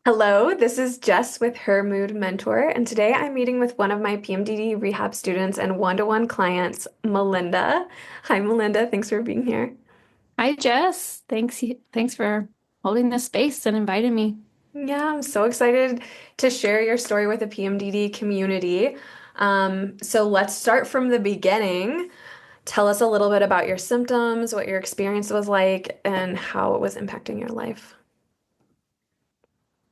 Hello, this is Jess with Her Mood Mentor, and today I'm meeting with one of my PMDD rehab students and one-to-one clients, Melinda. Hi, Melinda. Thanks for being here. Hi, Jess. Thanks for holding this space and inviting me. Yeah, I'm so excited to share your story with the PMDD community. So let's start from the beginning. Tell us a little bit about your symptoms, what your experience was like, and how it was impacting your life.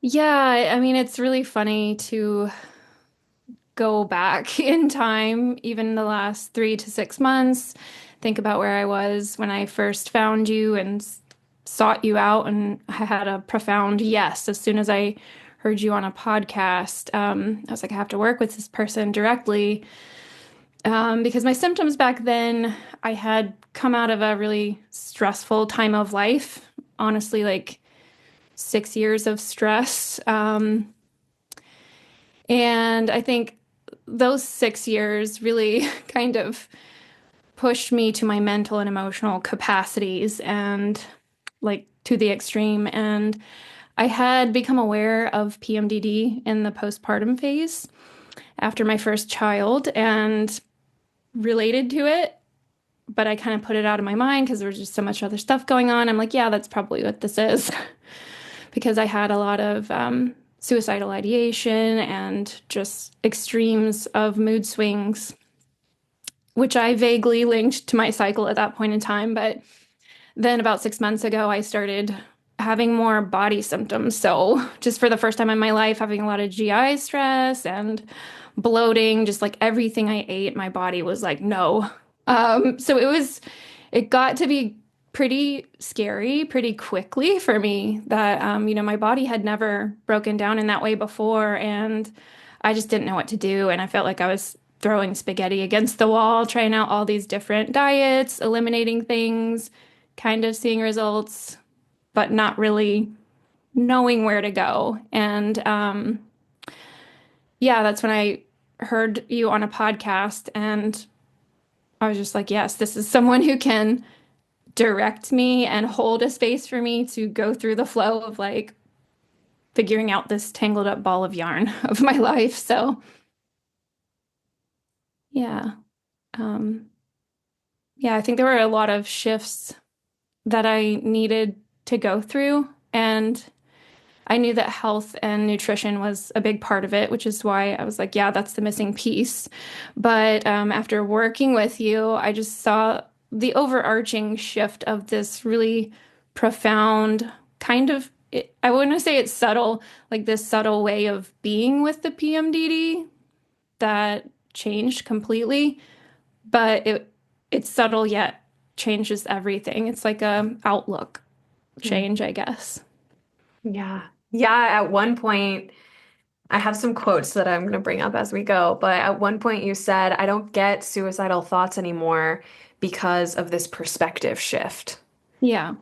Yeah, I mean, it's really funny to go back in time, even the last 3 to 6 months, think about where I was when I first found you and sought you out. And I had a profound yes as soon as I heard you on a podcast. I was like, I have to work with this person directly. Because my symptoms back then, I had come out of a really stressful time of life. Honestly, like 6 years of stress. And I think those 6 years really kind of pushed me to my mental and emotional capacities and like to the extreme. And I had become aware of PMDD in the postpartum phase after my first child and related to it. But I kind of put it out of my mind because there was just so much other stuff going on. I'm like, yeah, that's probably what this is. Because I had a lot of suicidal ideation and just extremes of mood swings, which I vaguely linked to my cycle at that point in time. But then about 6 months ago, I started having more body symptoms. So, just for the first time in my life, having a lot of GI stress and bloating, just like everything I ate, my body was like, no. So it got to be pretty scary pretty quickly for me that, my body had never broken down in that way before. And I just didn't know what to do. And I felt like I was throwing spaghetti against the wall, trying out all these different diets, eliminating things, kind of seeing results, but not really knowing where to go. And yeah, that's when I heard you on a podcast and I was just like, yes, this is someone who can direct me and hold a space for me to go through the flow of like figuring out this tangled up ball of yarn of my life. So, yeah. Um, yeah, I think there were a lot of shifts that I needed to go through. And I knew that health and nutrition was a big part of it, which is why I was like, yeah, that's the missing piece. But after working with you, I just saw the overarching shift of this really profound kind of, I wouldn't say it's subtle, like this subtle way of being with the PMDD that changed completely, but it's subtle yet changes everything. It's like a outlook Mm. change, I guess. Yeah. Yeah, at one point, I have some quotes that I'm going to bring up as we go, but at one point you said, I don't get suicidal thoughts anymore because of this perspective shift, Yeah.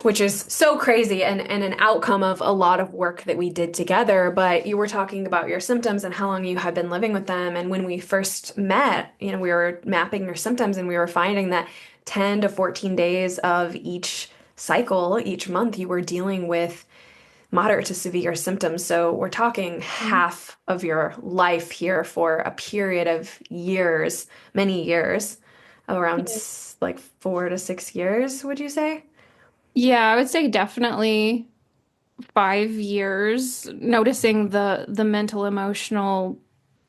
which is so crazy and an outcome of a lot of work that we did together. But you were talking about your symptoms and how long you had been living with them. And when we first met, we were mapping your symptoms and we were finding that 10 to 14 days of each cycle, each month, you were dealing with moderate to severe symptoms. So we're talking half of your life here for a period of years, many years, around like 4 to 6 years, would you say? Yeah, I would say definitely 5 years, noticing the mental, emotional,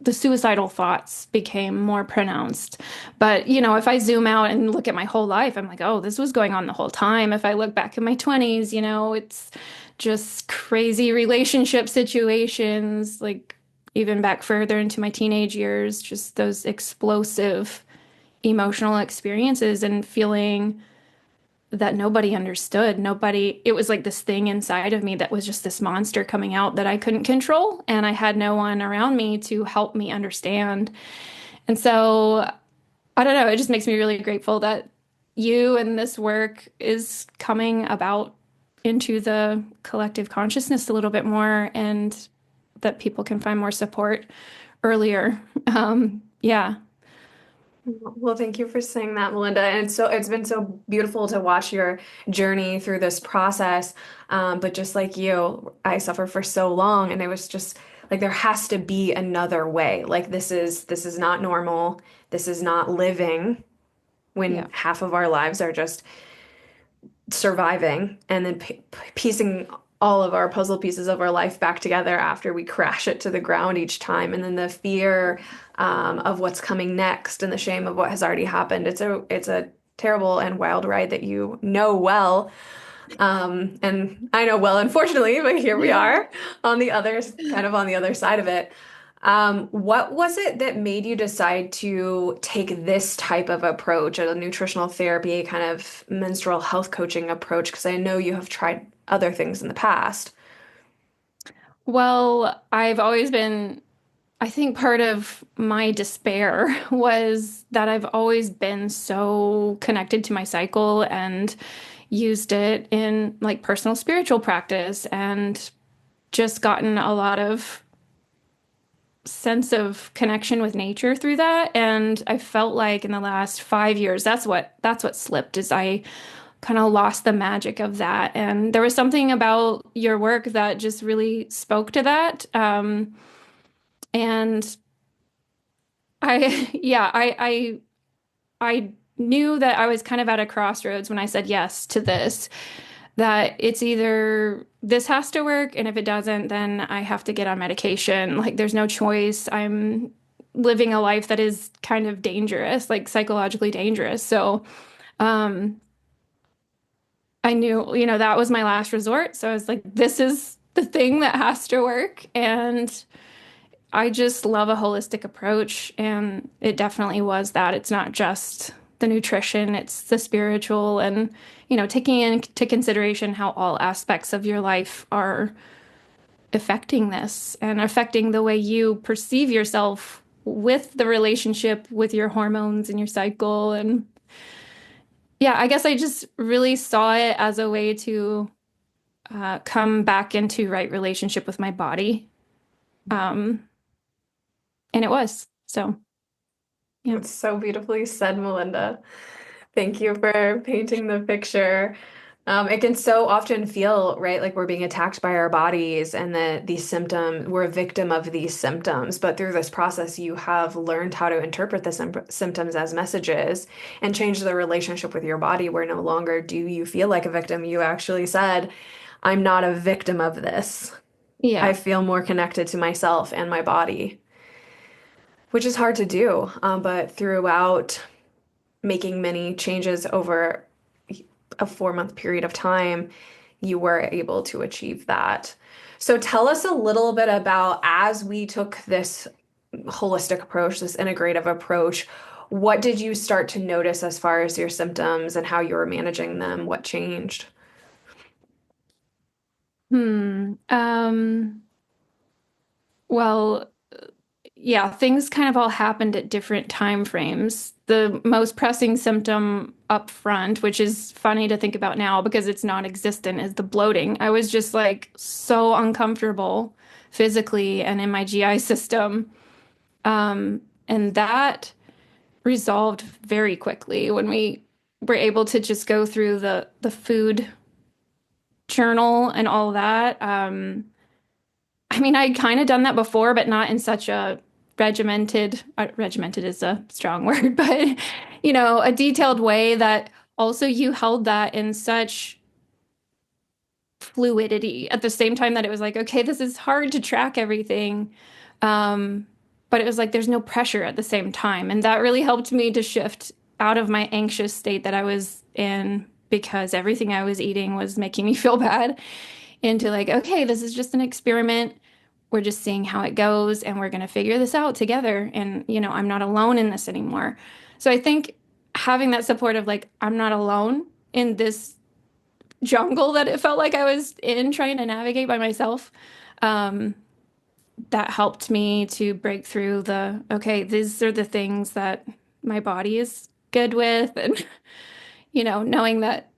the suicidal thoughts became more pronounced. But, if I zoom out and look at my whole life, I'm like, oh, this was going on the whole time. If I look back in my 20s, it's just crazy relationship situations, like even back further into my teenage years, just those explosive emotional experiences and feeling that nobody understood. It was like this thing inside of me that was just this monster coming out that I couldn't control. And I had no one around me to help me understand. And so I don't know, it just makes me really grateful that you and this work is coming about into the collective consciousness a little bit more and that people can find more support earlier. Yeah. Well, thank you for saying that, Melinda. And it's been so beautiful to watch your journey through this process. But just like you, I suffered for so long, and it was just like there has to be another way. Like this is not normal. This is not living when Yeah. half of our lives are just surviving and then piecing all of our puzzle pieces of our life back together after we crash it to the ground each time, and then the fear of what's coming next and the shame of what has already happened. It's a terrible and wild ride that you know well, and I know well, unfortunately, but here we are on the other kind of on the other side of it. What was it that made you decide to take this type of approach, a nutritional therapy, kind of menstrual health coaching approach? Because I know you have tried other things in the past. Well, I've always been, I think part of my despair was that I've always been so connected to my cycle and used it in like personal spiritual practice and just gotten a lot of sense of connection with nature through that. And I felt like in the last 5 years, that's what slipped is I kind of lost the magic of that. And there was something about your work that just really spoke to that. And yeah, I knew that I was kind of at a crossroads when I said yes to this, that it's either this has to work, and if it doesn't, then I have to get on medication. Like there's no choice. I'm living a life that is kind of dangerous, like psychologically dangerous. So, um, I knew, that was my last resort. So I was like, this is the thing that has to work. And I just love a holistic approach. And it definitely was that. It's not just the nutrition, it's the spiritual and, taking into consideration how all aspects of your life are affecting this and affecting the way you perceive yourself with the relationship with your hormones and your cycle. And yeah, I guess I just really saw it as a way to come back into right relationship with my body. Um, and it was. So, yeah. It's so beautifully said, Melinda. Thank you for painting the picture. It can so often feel, right, like we're being attacked by our bodies and that these symptoms, we're a victim of these symptoms. But through this process, you have learned how to interpret the symptoms as messages and change the relationship with your body, where no longer do you feel like a victim. You actually said, I'm not a victim of this. I Yeah. feel more connected to myself and my body, which is hard to do. But throughout making many changes over a 4 month period of time, you were able to achieve that. So tell us a little bit about, as we took this holistic approach, this integrative approach, what did you start to notice as far as your symptoms and how you were managing them? What changed? Hmm. Well, yeah, things kind of all happened at different time frames. The most pressing symptom up front, which is funny to think about now because it's non-existent, is the bloating. I was just like so uncomfortable physically and in my GI system. And that resolved very quickly when we were able to just go through the food journal and all that. I mean, I'd kind of done that before, but not in such a regimented is a strong word, but a detailed way that also you held that in such fluidity at the same time that it was like, okay, this is hard to track everything. Um, but it was like there's no pressure at the same time. And that really helped me to shift out of my anxious state that I was in because everything I was eating was making me feel bad into like, okay, this is just an experiment. We're just seeing how it goes and we're going to figure this out together. And, I'm not alone in this anymore. So I think having that support of like, I'm not alone in this jungle that it felt like I was in trying to navigate by myself, um, that helped me to break through okay, these are the things that my body is good with. And, knowing that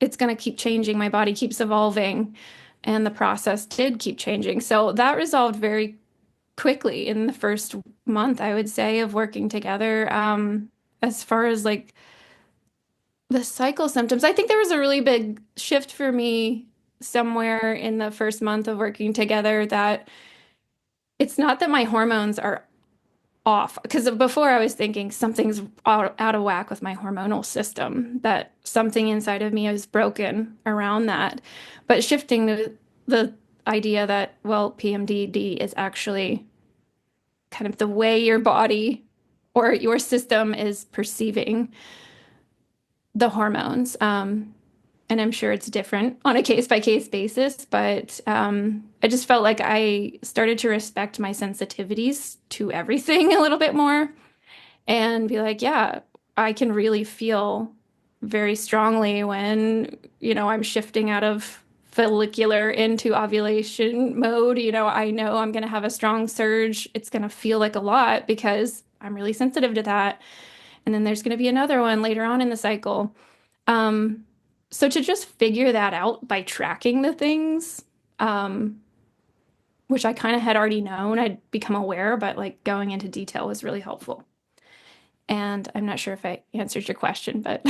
it's going to keep changing, my body keeps evolving. And the process did keep changing. So that resolved very quickly in the first month, I would say, of working together. As far as like the cycle symptoms, I think there was a really big shift for me somewhere in the first month of working together that it's not that my hormones are off, because before I was thinking something's out of whack with my hormonal system, that something inside of me is broken around that. But shifting the idea that, well, PMDD is actually kind of the way your body or your system is perceiving the hormones. And I'm sure it's different on a case by case basis, but I just felt like I started to respect my sensitivities to everything a little bit more and be like, yeah, I can really feel very strongly when, I'm shifting out of follicular into ovulation mode. I know I'm going to have a strong surge. It's going to feel like a lot because I'm really sensitive to that. And then there's going to be another one later on in the cycle. Um, so to just figure that out by tracking the things, um, which I kind of had already known, I'd become aware, but like going into detail was really helpful. And I'm not sure if I answered your question, but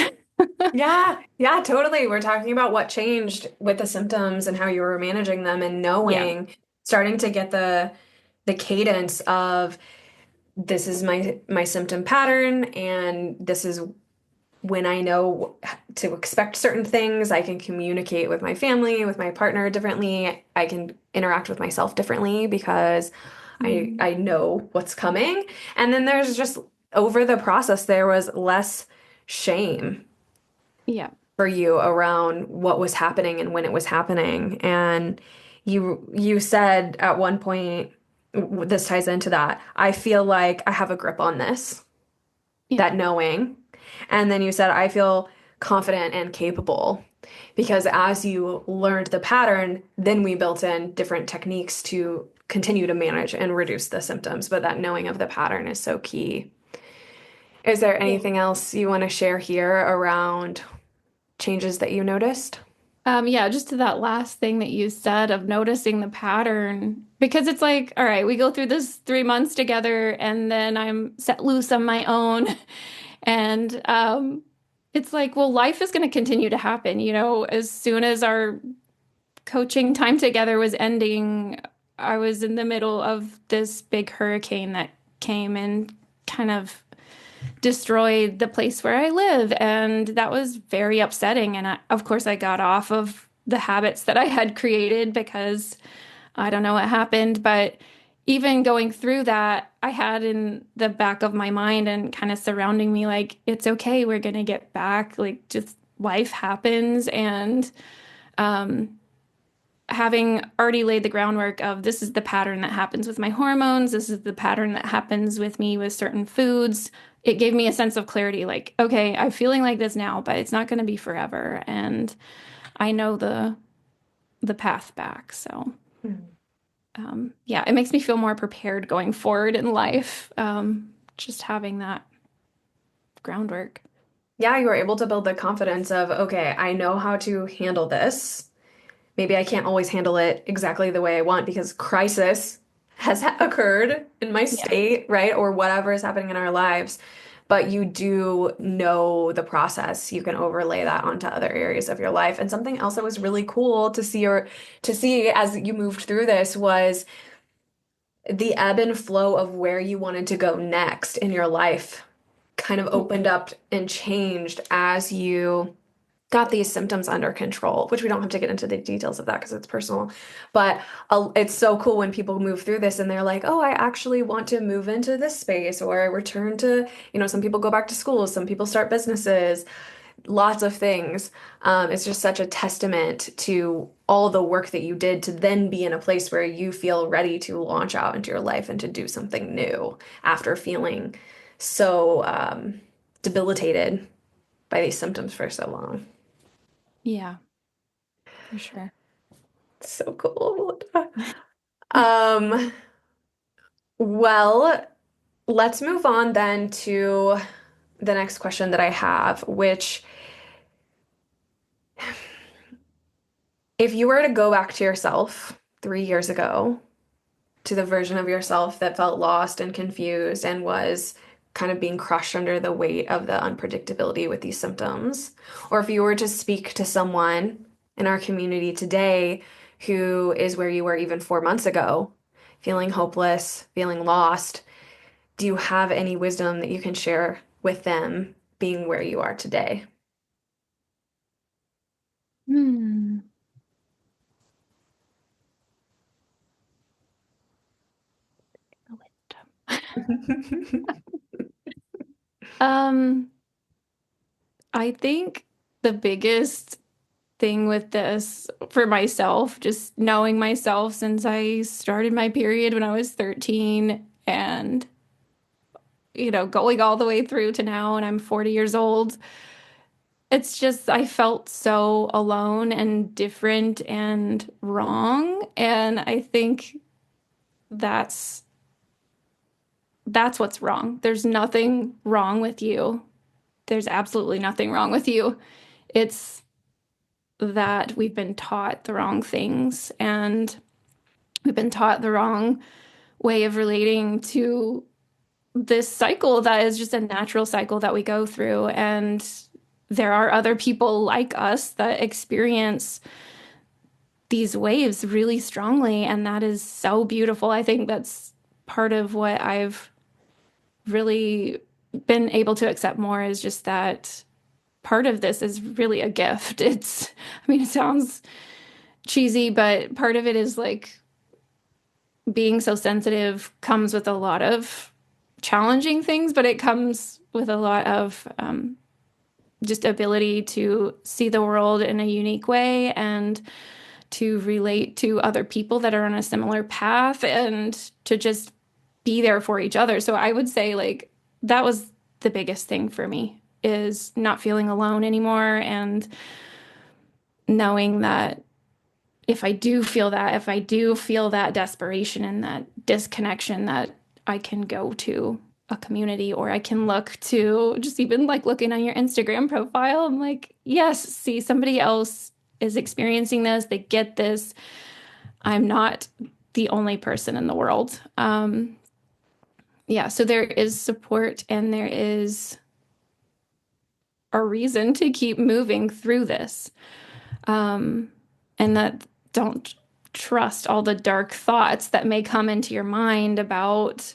Yeah, yeah, totally. We're talking about what changed with the symptoms and how you were managing them and yeah. knowing, starting to get the cadence of this is my symptom pattern and this is when I know to expect certain things. I can communicate with my family, with my partner differently. I can interact with myself differently because Mm. I know what's coming. And then there's just over the process there was less shame Yeah. for you around what was happening and when it was happening. And you said at one point, this ties into that, I feel like I have a grip on this, Yeah. that knowing. And then you said, I feel confident and capable. Because as you learned the pattern, then we built in different techniques to continue to manage and reduce the symptoms. But that knowing of the pattern is so key. Is there Yeah. anything else you want to share here around changes that you noticed? Yeah, just to that last thing that you said of noticing the pattern, because it's like, all right, we go through this 3 months together, and then I'm set loose on my own. And it's like, well, life is going to continue to happen. As soon as our coaching time together was ending, I was in the middle of this big hurricane that came and kind of destroyed the place where I live. And that was very upsetting. And of course, I got off of the habits that I had created because I don't know what happened. But even going through that, I had in the back of my mind and kind of surrounding me, like, it's okay, we're going to get back. Like, just life happens. And um, having already laid the groundwork of this is the pattern that happens with my hormones, this is the pattern that happens with me with certain foods, it gave me a sense of clarity like, okay, I'm feeling like this now, but it's not going to be forever. And I know the path back. So, yeah, it makes me feel more prepared going forward in life. Just having that groundwork. Yeah, you were able to build the confidence of, okay, I know how to handle this. Maybe I can't always handle it exactly the way I want because crisis has occurred in my Yeah. state, right? Or whatever is happening in our lives. But you do know the process. You can overlay that onto other areas of your life. And something else that was really cool to see as you moved through this was the ebb and flow of where you wanted to go next in your life kind of opened up and changed as you got these symptoms under control, which we don't have to get into the details of that because it's personal. But it's so cool when people move through this and they're like, oh, I actually want to move into this space or return to, some people go back to school, some people start businesses, lots of things. It's just such a testament to all the work that you did to then be in a place where you feel ready to launch out into your life and to do something new after feeling so debilitated by these symptoms for so long. Yeah, for sure. So cool. Um, well, let's move on then to the next question that I have, which if you were to go back to yourself 3 years ago, to the version of yourself that felt lost and confused and was kind of being crushed under the weight of the unpredictability with these symptoms. Or if you were to speak to someone in our community today who is where you were even 4 months ago, feeling hopeless, feeling lost, do you have any wisdom that you can share with them being where you are today? Hmm. Um, I think the biggest thing with this for myself, just knowing myself since I started my period when I was 13 and, going all the way through to now and I'm 40 years old. It's just I felt so alone and different and wrong. And I think that's that's what's wrong. There's nothing wrong with you. There's absolutely nothing wrong with you. It's that we've been taught the wrong things and we've been taught the wrong way of relating to this cycle that is just a natural cycle that we go through. And there are other people like us that experience these waves really strongly. And that is so beautiful. I think that's part of what I've really been able to accept more is just that part of this is really a gift. It sounds cheesy, but part of it is like being so sensitive comes with a lot of challenging things, but it comes with a lot of just ability to see the world in a unique way and to relate to other people that are on a similar path and to just be there for each other. So I would say like that was the biggest thing for me is not feeling alone anymore and knowing that if I do feel that desperation and that disconnection, that I can go to a community or I can look to just even like looking on your Instagram profile. I'm like, yes, see, somebody else is experiencing this. They get this. I'm not the only person in the world. Yeah, so there is support and there is a reason to keep moving through this. And that don't trust all the dark thoughts that may come into your mind about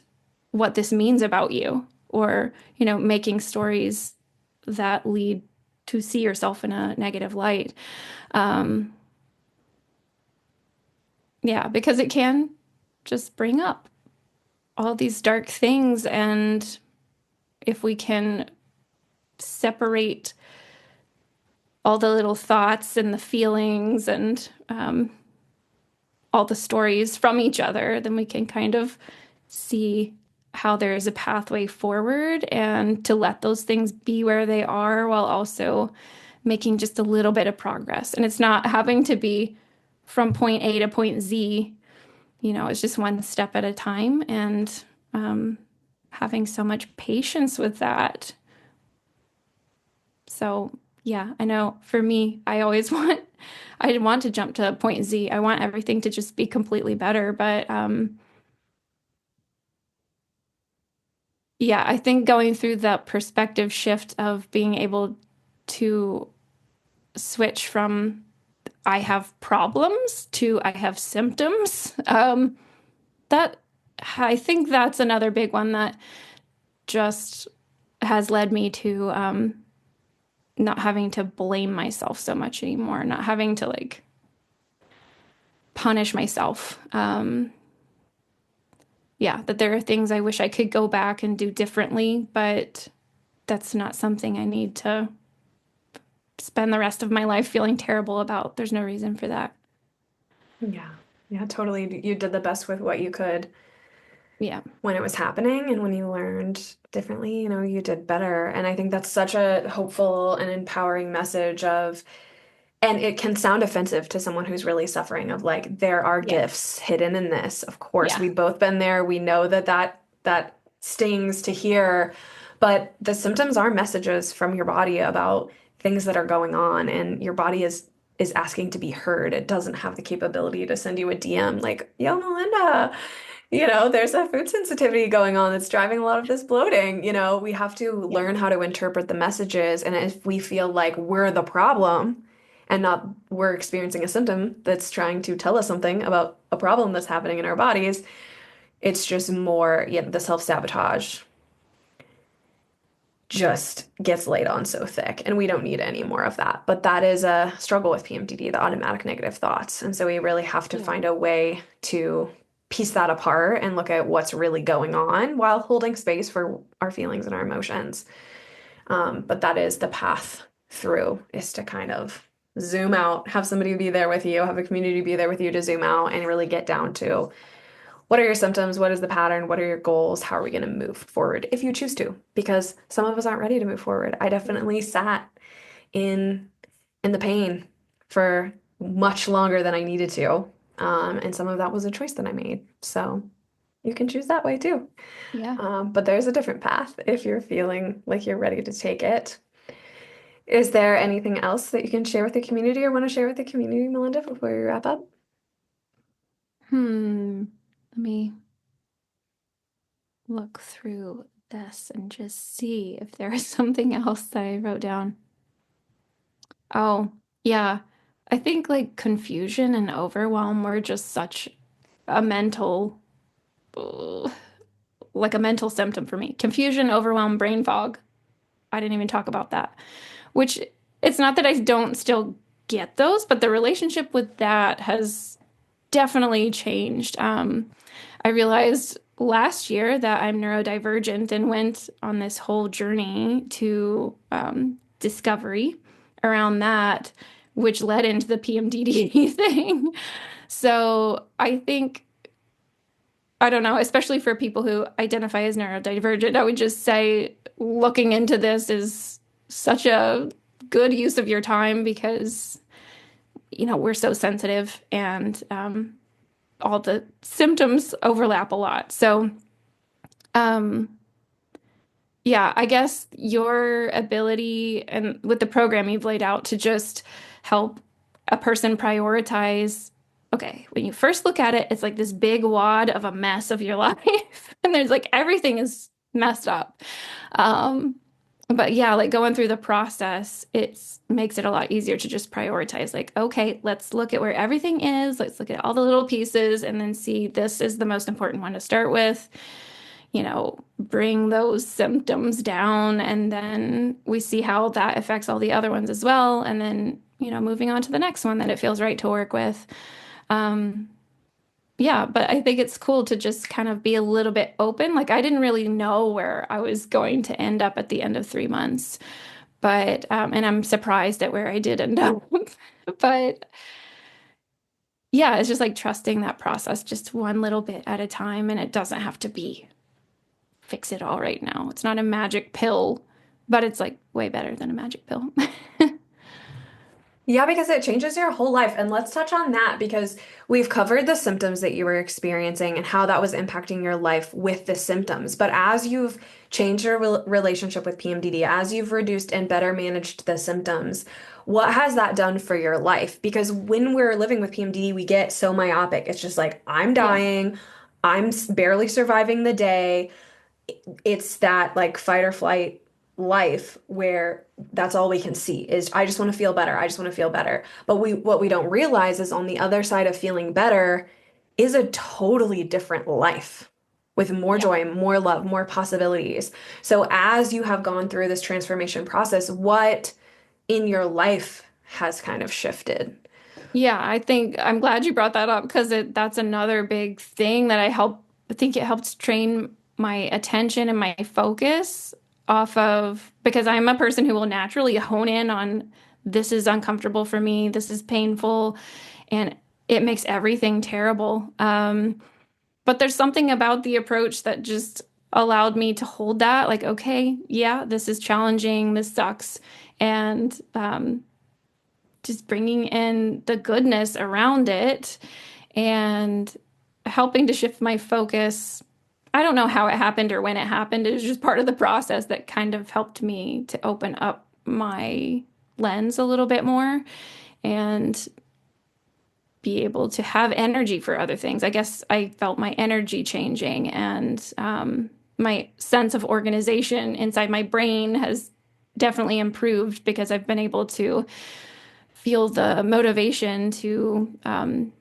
what this means about you or, making stories that lead to see yourself in a negative light. Um, yeah, because it can just bring up all these dark things. And if we can separate all the little thoughts and the feelings and all the stories from each other, then we can kind of see how there is a pathway forward and to let those things be where they are while also making just a little bit of progress. And it's not having to be from point A to point Z, it's just one step at a time and having so much patience with that. So, yeah, I know for me, I want to jump to point Z. I want everything to just be completely better. But yeah, I think going through that perspective shift of being able to switch from I have problems to I have symptoms, that I think that's another big one that just has led me to not having to blame myself so much anymore, not having to like punish myself. Yeah, that there are things I wish I could go back and do differently, but that's not something I need to spend the rest of my life feeling terrible about. There's no reason for that. Yeah. Yeah, totally. You did the best with what you could Yeah. when it was happening, and when you learned differently, you did better. And I think that's such a hopeful and empowering message of, and it can sound offensive to someone who's really suffering of like, there are Yeah. gifts hidden in this. Of course, Yeah. we've both been there. We know that stings to hear, but the symptoms are messages from your body about things that are going on, and your body is asking to be heard. It doesn't have the capability to send you a DM like, "Yo, Melinda, There's a food sensitivity going on that's driving a lot of this bloating. We have to Yeah. learn how to interpret the messages. And if we feel like we're the problem and not we're experiencing a symptom that's trying to tell us something about a problem that's happening in our bodies, it's just more, the self-sabotage just gets laid on so thick, and we don't need any more of that. But that is a struggle with PMDD, the automatic negative thoughts. And so we really have to Yeah. find a way to piece that apart and look at what's really going on while holding space for our feelings and our emotions. But that is the path through, is to kind of zoom out, have somebody be there with you, have a community be there with you to zoom out and really get down to what are your symptoms? What is the pattern? What are your goals? How are we going to move forward if you choose to? Because some of us aren't ready to move forward. I definitely sat in in the pain for much longer than I needed to. And some of that was a choice that I made. So you can choose that way too. Yeah. But there's a different path if you're feeling like you're ready to take it. Is there anything else that you can share with the community or want to share with the community, Melinda, before we wrap up? Let me look through this and just see if there is something else that I wrote down. Oh, yeah. I think like confusion and overwhelm were just such a mental, uh, like a mental symptom for me. Confusion, overwhelm, brain fog. I didn't even talk about that, which it's not that I don't still get those, but the relationship with that has definitely changed. I realized last year that I'm neurodivergent and went on this whole journey to discovery around that, which led into the PMDD thing. So I think, I don't know, especially for people who identify as neurodivergent, I would just say looking into this is such a good use of your time because, we're so sensitive and all the symptoms overlap a lot. So, um, yeah, I guess your ability and with the program you've laid out to just help a person prioritize. Okay, when you first look at it, it's like this big wad of a mess of your life, and there's like everything is messed up. Um, but yeah, like going through the process, it makes it a lot easier to just prioritize. Like, okay, let's look at where everything is. Let's look at all the little pieces and then see this is the most important one to start with. Bring those symptoms down, and then we see how that affects all the other ones as well. And then, moving on to the next one that it feels right to work with. Um, yeah, but I think it's cool to just kind of be a little bit open. Like I didn't really know where I was going to end up at the end of 3 months, but and I'm surprised at where I did end up. But yeah, it's just like trusting that process just one little bit at a time, and it doesn't have to be fix it all right now. It's not a magic pill, but it's like way better than a magic pill. Yeah, because it changes your whole life. And let's touch on that because we've covered the symptoms that you were experiencing and how that was impacting your life with the symptoms. But as you've changed your relationship with PMDD, as you've reduced and better managed the symptoms, what has that done for your life? Because when we're living with PMDD, we get so myopic. It's just like, I'm Yeah. dying, barely surviving the day. It's that like fight or flight life where that's all we can see is I just want to feel better. I just want to feel better. But what we don't realize is on the other side of feeling better is a totally different life with more Yeah. joy, more love, more possibilities. So as you have gone through this transformation process, what in your life has kind of shifted? Yeah, I think I'm glad you brought that up because that's another big thing that I think it helps train my attention and my focus off of because I'm a person who will naturally hone in on this is uncomfortable for me, this is painful, and it makes everything terrible. But there's something about the approach that just allowed me to hold that, like, okay, yeah, this is challenging, this sucks, and just bringing in the goodness around it and helping to shift my focus. I don't know how it happened or when it happened. It was just part of the process that kind of helped me to open up my lens a little bit more. And be able to have energy for other things. I guess I felt my energy changing, and my sense of organization inside my brain has definitely improved because I've been able to feel the motivation to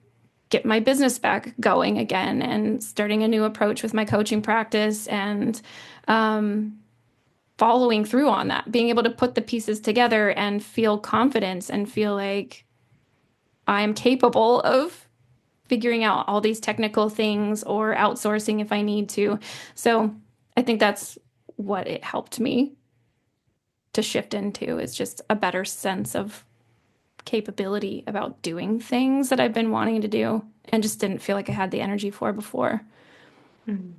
get my business back going again and starting a new approach with my coaching practice and following through on that, being able to put the pieces together and feel confidence and feel like I'm capable of figuring out all these technical things or outsourcing if I need to. So I think that's what it helped me to shift into is just a better sense of capability about doing things that I've been wanting to do and just didn't feel like I had the energy for before. Mhm.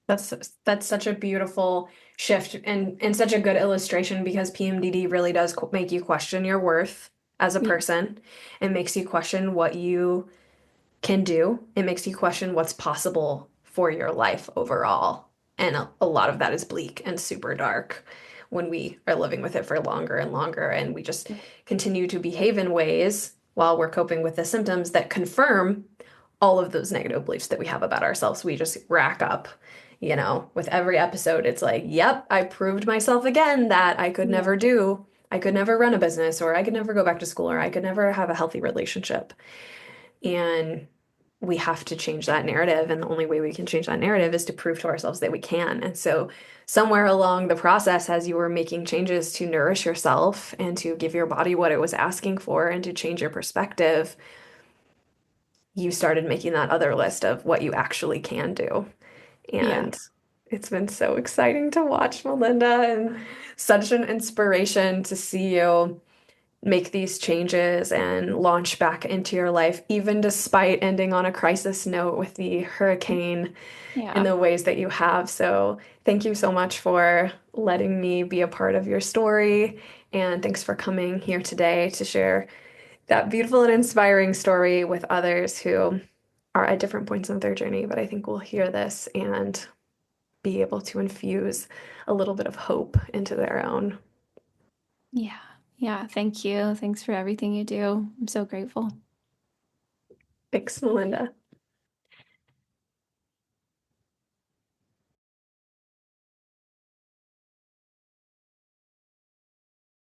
That's that's such a beautiful shift and such a good illustration because PMDD really does make you question your worth as a Yeah. person. It makes you question what you can do. It makes you question what's possible for your life overall. And a lot of that is bleak and super dark when we are living with it for longer and longer. And we just continue to behave in ways while we're coping with the symptoms that confirm all of those negative beliefs that we have about ourselves. We just rack up, with every episode. It's like, yep, I proved myself again that Yeah. I could never run a business, or I could never go back to school, or I could never have a healthy relationship. And we have to change that narrative. And the only way we can change that narrative is to prove to ourselves that we can. And so, somewhere along the process, as you were making changes to nourish yourself and to give your body what it was asking for and to change your perspective, you started making that other list of what you actually can do. Yeah. And it's been so exciting to watch, Melinda, and such an inspiration to see you make these changes and launch back into your life, even despite ending on a crisis note with the hurricane in Yeah. the ways that you have. So, thank you so much for letting me be a part of your story. And thanks for coming here today to share that beautiful and inspiring story with others who are at different points of their journey. But I think we'll hear this and be able to infuse a little bit of hope into their own. Yeah. Yeah. Thank you. Thanks for everything you do. I'm so grateful. Thanks, Melinda.